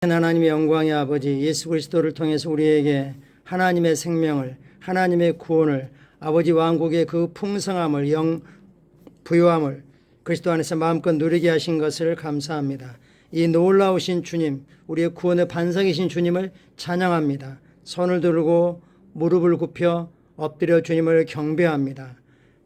하나님의 영광의 아버지 예수 그리스도를 통해서 우리에게 하나님의 생명을, 하나님의 구원을, 아버지 왕국의 그 풍성함을, 부요함을 그리스도 안에서 마음껏 누리게 하신 것을 감사합니다. 이 놀라우신 주님, 우리의 구원의 반석이신 주님을 찬양합니다. 손을 들고 무릎을 굽혀 엎드려 주님을 경배합니다.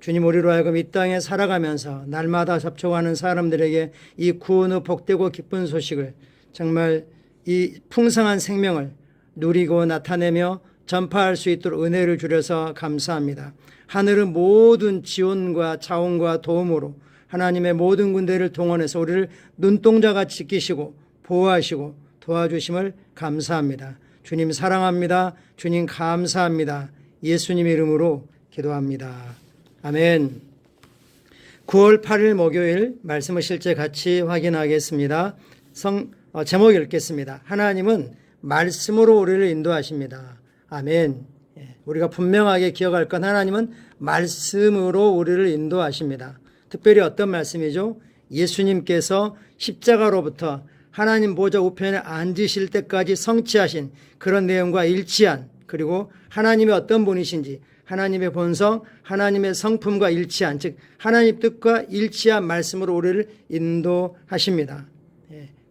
주님, 우리로 하여금 이 땅에 살아가면서 날마다 접촉하는 사람들에게 이 구원의 복되고 기쁜 소식을, 정말 이 풍성한 생명을 누리고 나타내며 전파할 수 있도록 은혜를 주셔서 감사합니다. 하늘의 모든 지원과 자원과 도움으로 하나님의 모든 군대를 동원해서 우리를 눈동자같이 지키시고 보호하시고 도와주심을 감사합니다. 주님 사랑합니다. 주님 감사합니다. 예수님 이름으로 기도합니다. 아멘. 9월 8일 목요일 말씀을 실제 같이 확인하겠습니다. 제목 읽겠습니다. 하나님은 말씀으로 우리를 인도하십니다. 아멘. 우리가 분명하게 기억할 건 하나님은 말씀으로 우리를 인도하십니다. 특별히 어떤 말씀이죠? 예수님께서 십자가로부터 하나님 보좌 우편에 앉으실 때까지 성취하신 그런 내용과 일치한, 그리고 하나님이 어떤 분이신지 하나님의 본성, 하나님의 성품과 일치한, 즉 하나님 뜻과 일치한 말씀으로 우리를 인도하십니다.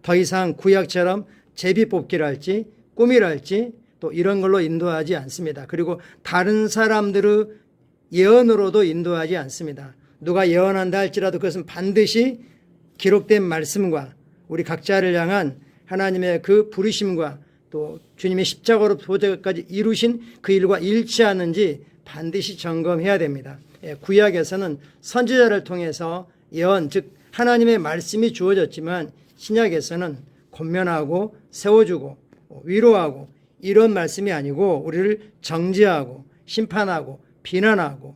더 이상 구약처럼 제비뽑기랄지 꿈이랄지 또 이런 걸로 인도하지 않습니다. 그리고 다른 사람들의 예언으로도 인도하지 않습니다. 누가 예언한다 할지라도 그것은 반드시 기록된 말씀과 우리 각자를 향한 하나님의 그 부르심과 또 주님의 십자가로 보좌까지 이루신 그 일과 일치하는지 반드시 점검해야 됩니다. 구약에서는 선지자를 통해서 예언, 즉 하나님의 말씀이 주어졌지만 신약에서는 권면하고 세워주고 위로하고 이런 말씀이 아니고 우리를 정죄하고 심판하고 비난하고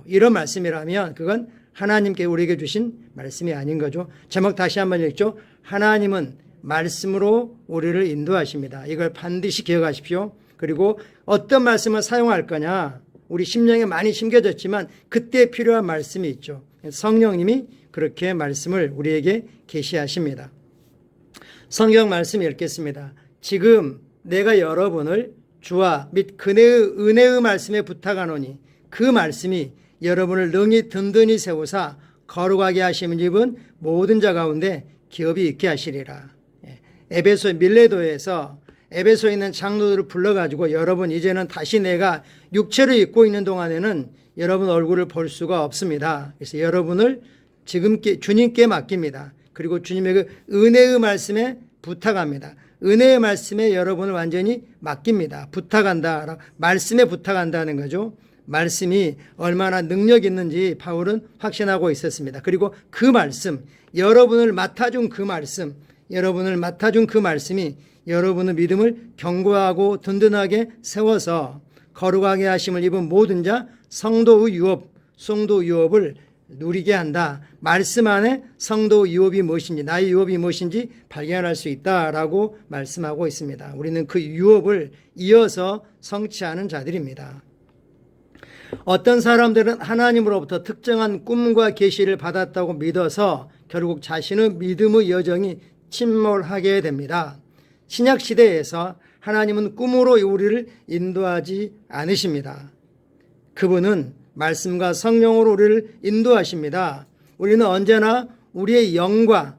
이런 말씀이라면 그건 하나님께 우리에게 주신 말씀이 아닌 거죠. 제목 다시 한번 읽죠. 하나님은 말씀으로 우리를 인도하십니다. 이걸 반드시 기억하십시오. 그리고 어떤 말씀을 사용할 거냐, 우리 심령에 많이 심겨졌지만 그때 필요한 말씀이 있죠. 성령님이 그렇게 말씀을 우리에게 계시하십니다. 성경 말씀 읽겠습니다. 지금 내가 여러분을 주와 및 그네의 은혜의 말씀에 부탁하노니 그 말씀이 여러분을 능히 든든히 세우사 거룩하게 하시는 집은 모든 자 가운데 기업이 있게 하시리라. 에베소 밀레도에서 에베소에 있는 장로들을 불러가지고 여러분 이제는 다시 내가 육체를 입고 있는 동안에는 여러분 얼굴을 볼 수가 없습니다. 그래서 여러분을 지금 주님께 맡깁니다. 그리고 주님의 그 은혜의 말씀에 부탁합니다. 은혜의 말씀에 여러분을 완전히 맡깁니다. 부탁한다. 말씀에 부탁한다는 거죠. 말씀이 얼마나 능력 있는지 바울은 확신하고 있었습니다. 그리고 그 말씀, 여러분을 맡아준 그 말씀, 여러분을 맡아준 그 말씀이 여러분의 믿음을 견고하고 든든하게 세워서 거룩하게 하심을 입은 모든 자 성도의 유업, 성도 유업을 누리게 한다. 말씀 안에 성도 유업이 무엇인지, 나의 유업이 무엇인지 발견할 수 있다라고 말씀하고 있습니다. 우리는 그 유업을 이어서 성취하는 자들입니다. 어떤 사람들은 하나님으로부터 특정한 꿈과 계시를 받았다고 믿어서 결국 자신의 믿음의 여정이 침몰하게 됩니다. 신약 시대에서 하나님은 꿈으로 우리를 인도하지 않으십니다. 그분은 말씀과 성령으로 우리를 인도하십니다. 우리는 언제나 우리의 영과,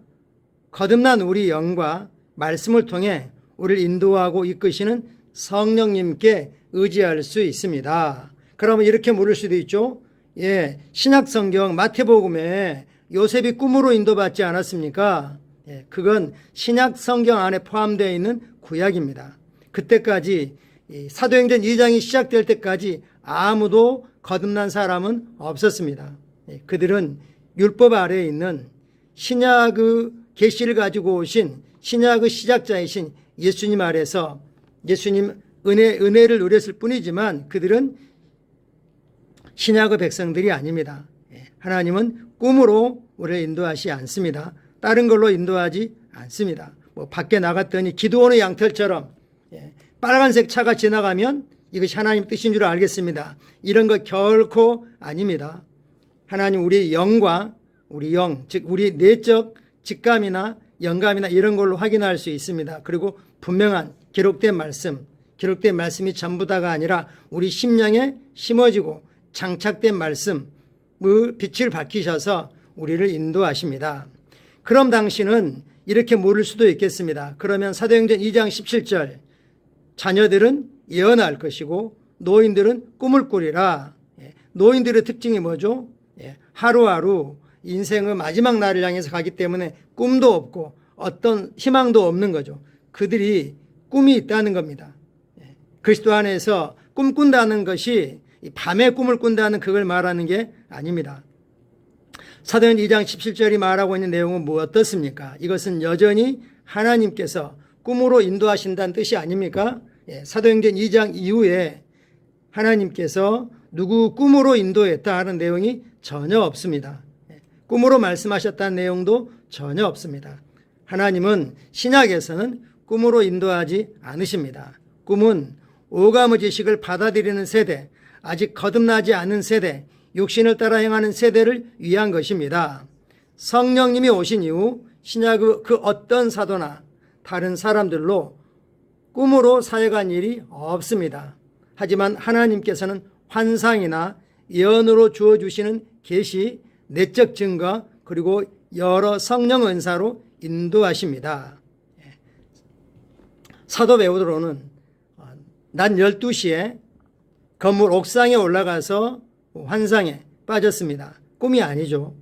거듭난 우리 영과 말씀을 통해 우리를 인도하고 이끄시는 성령님께 의지할 수 있습니다. 그러면 이렇게 물을 수도 있죠. 신약 성경 마태복음에 요셉이 꿈으로 인도받지 않았습니까? 그건 신약 성경 안에 포함되어 있는 구약입니다. 그때까지 사도행전 2장이 시작될 때까지 아무도 거듭난 사람은 없었습니다. 그들은 율법 아래에 있는 신약의 계시를 가지고 오신 신약의 시작자이신 예수님 아래서 예수님 은혜를 누렸을 뿐이지만 그들은 신약의 백성들이 아닙니다. 하나님은 꿈으로 우리를 인도하지 않습니다. 다른 걸로 인도하지 않습니다. 밖에 나갔더니 기드온의 양털처럼 빨간색 차가 지나가면 이것이 하나님 뜻인 줄 알겠습니다. 이런 거 결코 아닙니다. 하나님 우리의 영과 우리 영, 즉 우리 내적 직감이나 영감이나 이런 걸로 확인할 수 있습니다. 그리고 분명한 기록된 말씀이 전부 다가 아니라 우리 심령에 심어지고 장착된 말씀의 빛을 밝히셔서 우리를 인도하십니다. 그럼 당신은 이렇게 물을 수도 있겠습니다. 그러면 사도행전 2장 17절, 자녀들은 예언할 것이고 노인들은 꿈을 꾸리라. 노인들의 특징이 뭐죠? 하루하루 인생의 마지막 날을 향해서 가기 때문에 꿈도 없고 어떤 희망도 없는 거죠. 그들이 꿈이 있다는 겁니다. 그리스도 안에서 꿈꾼다는 것이 밤에 꿈을 꾼다는 그걸 말하는 게 아닙니다. 사도행전 2장 17절이 말하고 있는 내용은 어떻습니까? 이것은 여전히 하나님께서 꿈으로 인도하신다는 뜻이 아닙니까? 사도행전 2장 이후에 하나님께서 누구 꿈으로 인도했다 하는 내용이 전혀 없습니다. 꿈으로 말씀하셨다는 내용도 전혀 없습니다. 하나님은 신약에서는 꿈으로 인도하지 않으십니다. 꿈은 오감의 지식을 받아들이는 세대, 아직 거듭나지 않은 세대, 육신을 따라 행하는 세대를 위한 것입니다. 성령님이 오신 이후 신약의 그 어떤 사도나 다른 사람들로 꿈으로 사역한 일이 없습니다. 하지만 하나님께서는 환상이나 예언으로 주어주시는 계시, 내적 증거, 그리고 여러 성령 은사로 인도하십니다. 사도 베드로는 낮 12시에 건물 옥상에 올라가서 환상에 빠졌습니다. 꿈이 아니죠.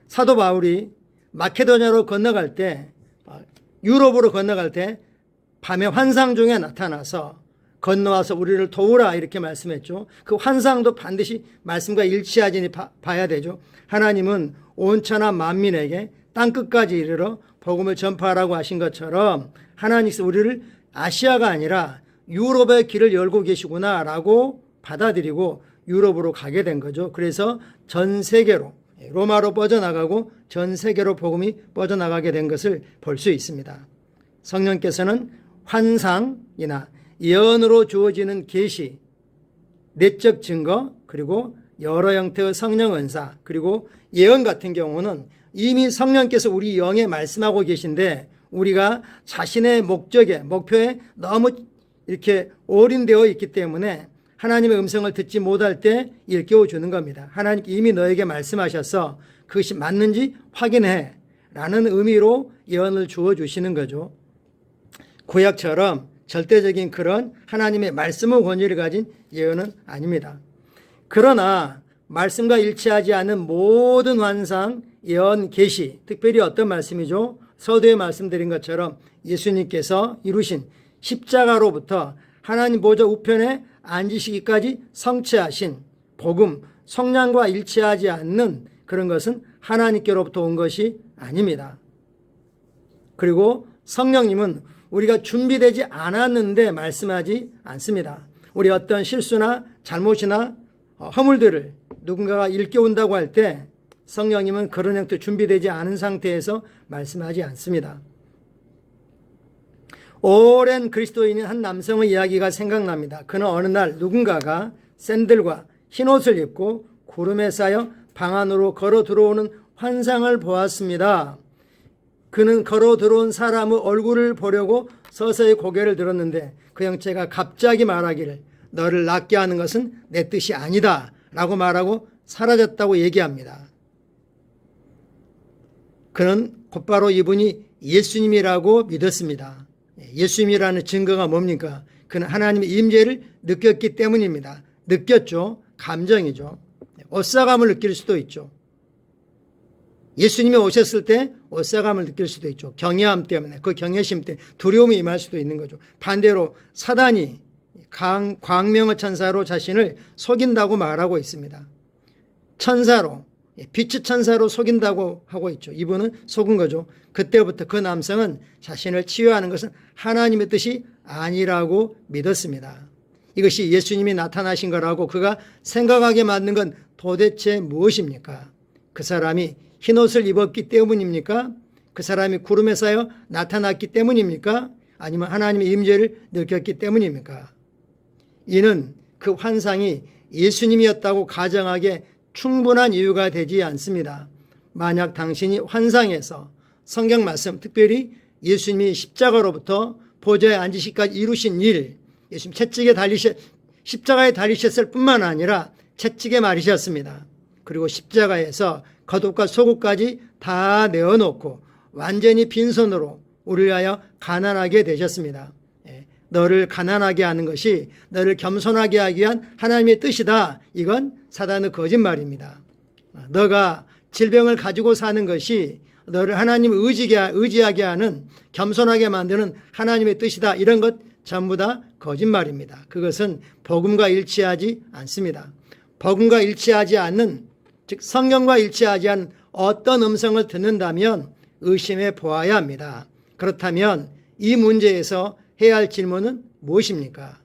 사도 바울이 마케도냐로 건너갈 때, 유럽으로 건너갈 때 밤에 환상 중에 나타나서 건너와서 우리를 도우라 이렇게 말씀했죠. 그 환상도 반드시 말씀과 일치하지니 봐야 되죠. 하나님은 온 천하 만민에게 땅끝까지 이르러 복음을 전파하라고 하신 것처럼 하나님께서 우리를 아시아가 아니라 유럽의 길을 열고 계시구나라고 받아들이고 유럽으로 가게 된 거죠. 그래서 전 세계로 로마로 뻗어나가고 전 세계로 복음이 뻗어나가게 된 것을 볼 수 있습니다. 성령께서는 환상이나 예언으로 주어지는 계시, 내적 증거, 그리고 여러 형태의 성령 은사, 그리고 예언 같은 경우는 이미 성령께서 우리 영에 말씀하고 계신데 우리가 자신의 목표에 너무 이렇게 올인되어 있기 때문에 하나님의 음성을 듣지 못할 때 일깨워 주는 겁니다. 하나님께 이미 너에게 말씀하셔서 그것이 맞는지 확인해 라는 의미로 예언을 주어 주시는 거죠. 구약처럼 절대적인 그런 하나님의 말씀의 권위를 가진 예언은 아닙니다. 그러나 말씀과 일치하지 않은 모든 환상, 예언, 계시, 특별히 어떤 말씀이죠? 서두에 말씀드린 것처럼 예수님께서 이루신 십자가로부터 하나님 보좌 우편에 앉으시기까지 성취하신 복음, 성령과 일치하지 않는 그런 것은 하나님께로부터 온 것이 아닙니다. 그리고 성령님은 우리가 준비되지 않았는데 말씀하지 않습니다. 우리 어떤 실수나 잘못이나 허물들을 누군가가 일깨운다고 할 때 성령님은 그런 형태 준비되지 않은 상태에서 말씀하지 않습니다. 오랜 그리스도인인 한 남성의 이야기가 생각납니다. 그는 어느 날 누군가가 샌들과 흰옷을 입고 구름에 쌓여 방 안으로 걸어 들어오는 환상을 보았습니다. 그는 걸어 들어온 사람의 얼굴을 보려고 서서히 고개를 들었는데 그 형체가 갑자기 말하기를 너를 낫게 하는 것은 내 뜻이 아니다 라고 말하고 사라졌다고 얘기합니다. 그는 곧바로 이분이 예수님이라고 믿었습니다. 예수님이라는 증거가 뭡니까? 그는 하나님의 임재를 느꼈기 때문입니다. 느꼈죠. 감정이죠. 오싹함을 느낄 수도 있죠. 예수님이 오셨을 때 오싹함을 느낄 수도 있죠. 경외함 때문에, 그 경외심 때문에 두려움이 임할 수도 있는 거죠. 반대로 사단이 광명의 천사로 자신을 속인다고 말하고 있습니다. 천사로, 빛의 천사로 속인다고 하고 있죠. 이분은 속은 거죠. 그때부터 그 남성은 자신을 치유하는 것은 하나님의 뜻이 아니라고 믿었습니다. 이것이 예수님이 나타나신 거라고 그가 생각하게 만든 건 도대체 무엇입니까? 그 사람이 흰옷을 입었기 때문입니까? 그 사람이 구름에 쌓여 나타났기 때문입니까? 아니면 하나님의 임재를 느꼈기 때문입니까? 이는 그 환상이 예수님이었다고 가정하기에 충분한 이유가 되지 않습니다. 만약 당신이 환상에서 성경 말씀, 특별히 예수님이 십자가로부터 보좌에 앉으시기까지 이루신 일, 예수님 십자가에 달리셨을 뿐만 아니라 채찍에 말이셨습니다. 그리고 십자가에서 겉옷과 속옷까지 다 내어놓고 완전히 빈손으로 우리를 위하여 가난하게 되셨습니다. 너를 가난하게 하는 것이 너를 겸손하게 하기 위한 하나님의 뜻이다. 이건 사단의 거짓말입니다. 너가 질병을 가지고 사는 것이 너를 하나님을 의지하게 하는, 겸손하게 만드는 하나님의 뜻이다. 이런 것 전부 다 거짓말입니다. 그것은 복음과 일치하지 않습니다. 복음과 일치하지 않는, 즉 성경과 일치하지 않은 어떤 음성을 듣는다면 의심해 보아야 합니다. 그렇다면 이 문제에서 해야 할 질문은 무엇입니까?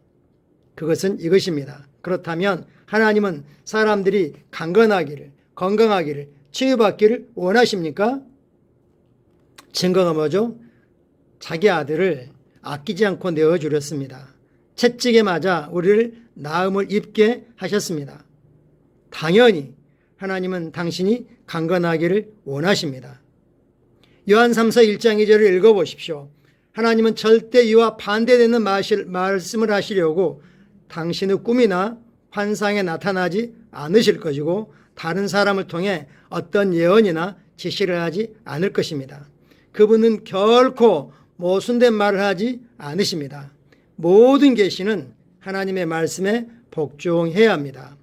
그것은 이것입니다. 그렇다면 하나님은 사람들이 강건하기를, 건강하기를, 치유받기를 원하십니까? 증거가 뭐죠? 자기 아들을 아끼지 않고 내어주렸습니다. 채찍에 맞아 우리를 나음을 입게 하셨습니다. 당연히 하나님은 당신이 강건하기를 원하십니다. 요한 3서 1장 2절을 읽어보십시오. 하나님은 절대 이와 반대되는 말씀을 하시려고 당신의 꿈이나 환상에 나타나지 않으실 것이고 다른 사람을 통해 어떤 예언이나 지시를 하지 않을 것입니다. 그분은 결코 모순된 말을 하지 않으십니다. 모든 계시는 하나님의 말씀에 복종해야 합니다.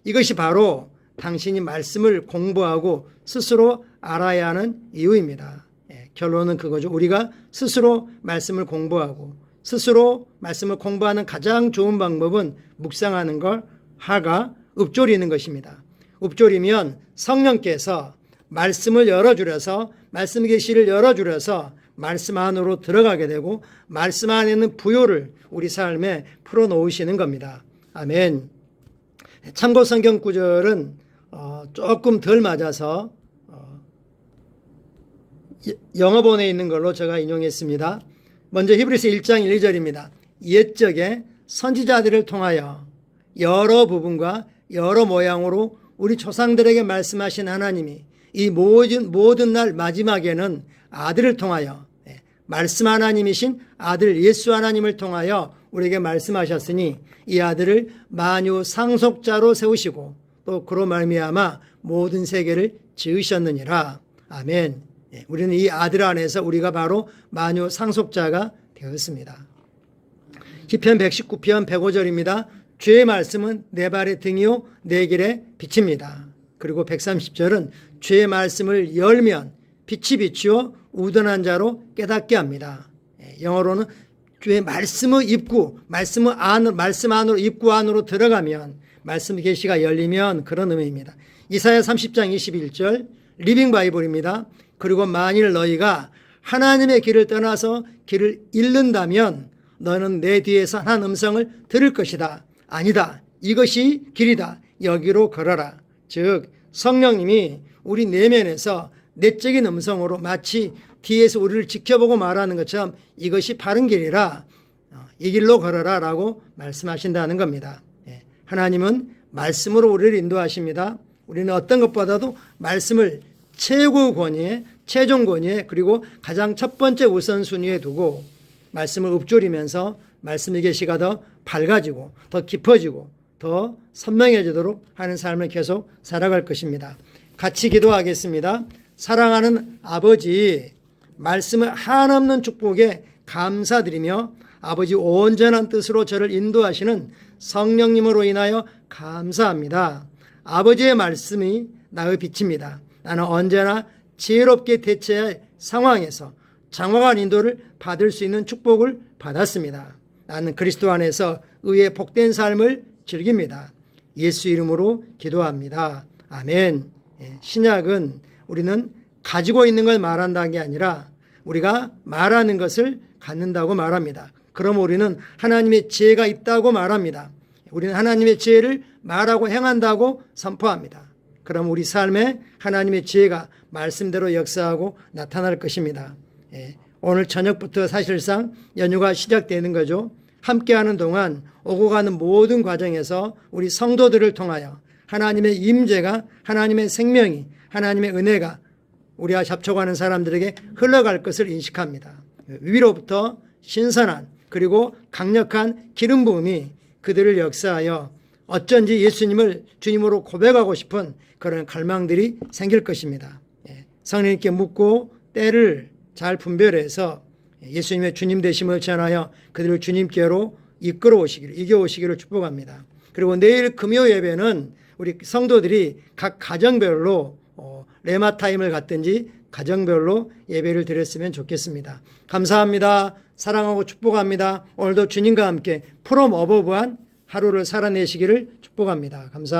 이것이 바로 당신이 말씀을 공부하고 스스로 알아야 하는 이유입니다. 결론은 그거죠. 우리가 스스로 말씀을 공부하고 스스로 말씀을 공부하는 가장 좋은 방법은 묵상하는 걸 하가 읊조리는 것입니다. 읊조리면 성령께서 말씀을 열어주려서 말씀 계시를 열어주려서 말씀 안으로 들어가게 되고 말씀 안에 있는 부요를 우리 삶에 풀어놓으시는 겁니다. 아멘. 참고 성경 구절은 조금 덜 맞아서 영어본에 있는 걸로 제가 인용했습니다. 먼저 히브리서 1장 1, 2절입니다. 옛적에 선지자들을 통하여 여러 부분과 여러 모양으로 우리 조상들에게 말씀하신 하나님이 이 모든 날 마지막에는 아들을 통하여 말씀 하나님이신 아들 예수 하나님을 통하여 우리에게 말씀하셨으니 이 아들을 만유 상속자로 세우시고 또 그로 말미암아 모든 세계를 지으셨느니라. 아멘. 우리는 이 아들 안에서 우리가 바로 만유 상속자가 되었습니다. 시편 119편 105절입니다. 주의 말씀은 내 발의 등이요 내 길의 빛입니다. 그리고 130절은 주의 말씀을 열면 빛이 비추어 우둔한 자로 깨닫게 합니다. 영어로는 주의 말씀의 입구, 말씀 안으로 입구 안으로 들어가면 말씀 계시가 열리면 그런 의미입니다. 이사야 30장 21절 리빙 바이블입니다. 그리고 만일 너희가 하나님의 길을 떠나서 길을 잃는다면 너는 내 뒤에서 한 음성을 들을 것이다. 아니다. 이것이 길이다. 여기로 걸어라. 즉 성령님이 우리 내면에서 내적인 음성으로 마치 뒤에서 우리를 지켜보고 말하는 것처럼 이것이 바른 길이라 이 길로 걸어라 라고 말씀하신다는 겁니다. 하나님은 말씀으로 우리를 인도하십니다. 우리는 어떤 것보다도 말씀을 최고 권위에, 최종 권위에, 그리고 가장 첫 번째 우선순위에 두고 말씀을 읊조리면서 말씀의 계시가 더 밝아지고 더 깊어지고 더 선명해지도록 하는 삶을 계속 살아갈 것입니다. 같이 기도하겠습니다. 사랑하는 아버지, 말씀을 한없는 축복에 감사드리며 아버지 온전한 뜻으로 저를 인도하시는 성령님으로 인하여 감사합니다. 아버지의 말씀이 나의 빛입니다. 나는 언제나 지혜롭게 대처해야 할 상황에서 장엄한 인도를 받을 수 있는 축복을 받았습니다. 나는 그리스도 안에서 의의 복된 삶을 즐깁니다. 예수 이름으로 기도합니다. 아멘. 신약은 우리는 가지고 있는 걸 말한다는 게 아니라 우리가 말하는 것을 갖는다고 말합니다. 그럼 우리는 하나님의 지혜가 있다고 말합니다. 우리는 하나님의 지혜를 말하고 행한다고 선포합니다. 그럼 우리 삶에 하나님의 지혜가 말씀대로 역사하고 나타날 것입니다. 오늘 저녁부터 사실상 연휴가 시작되는 거죠. 함께하는 동안 오고 가는 모든 과정에서 우리 성도들을 통하여 하나님의 임재가, 하나님의 생명이, 하나님의 은혜가 우리와 접촉하는 사람들에게 흘러갈 것을 인식합니다. 위로부터 신선한 그리고 강력한 기름 부음이 그들을 역사하여 어쩐지 예수님을 주님으로 고백하고 싶은 그런 갈망들이 생길 것입니다. 성령님께 묻고 때를 잘 분별해서 예수님의 주님 되심을 전하여 그들을 주님께로 이끌어 오시기를, 이겨 오시기를 축복합니다. 그리고 내일 금요 예배는 우리 성도들이 각 가정별로 레마 타임을 갖든지 가정별로 예배를 드렸으면 좋겠습니다. 감사합니다. 사랑하고 축복합니다. 오늘도 주님과 함께 프롬 어버브한 하루를 살아내시기를 축복합니다. 감사합니다.